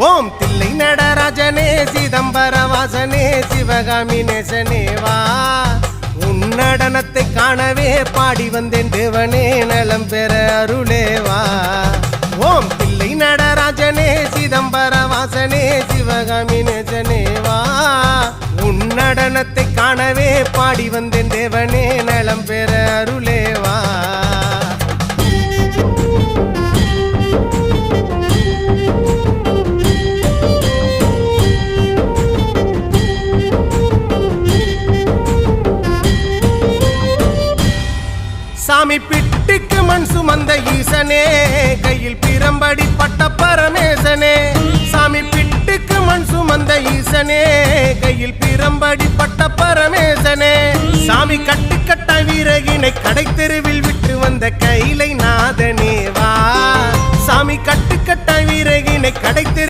ஓம் தில்லை நடராஜனே சிதம்பர வாசனே சிவகாமி நேசனே வா உன் நடனத்தை காணவே பாடி வந்தேன் தேவனே நலம் பெற அருளேவா ஓம் தில்லை நடராஜனே சிதம்பர வாசனே சிவகாமி நேசனே வா உன் நடனத்தை காணவே பாடி வந்தேன் தேவனே நலம் பெற அருளேவா சாமி பிட்டுக்கு மண் சுமந்த ஈசனே கையில் பிரம்படி பட்ட பரமேசனே சாமி பிட்டுக்கு மண் சுமந்த ஈசனே கையில் பிரம்படி பட்ட பரமேசனே சாமி கட்டுக்கட்ட வீரகினை கடை தெருவில் விட்டு வந்த கைலை நாதனே வா சாமி கட்டுக்கட்ட வீரகினை கடை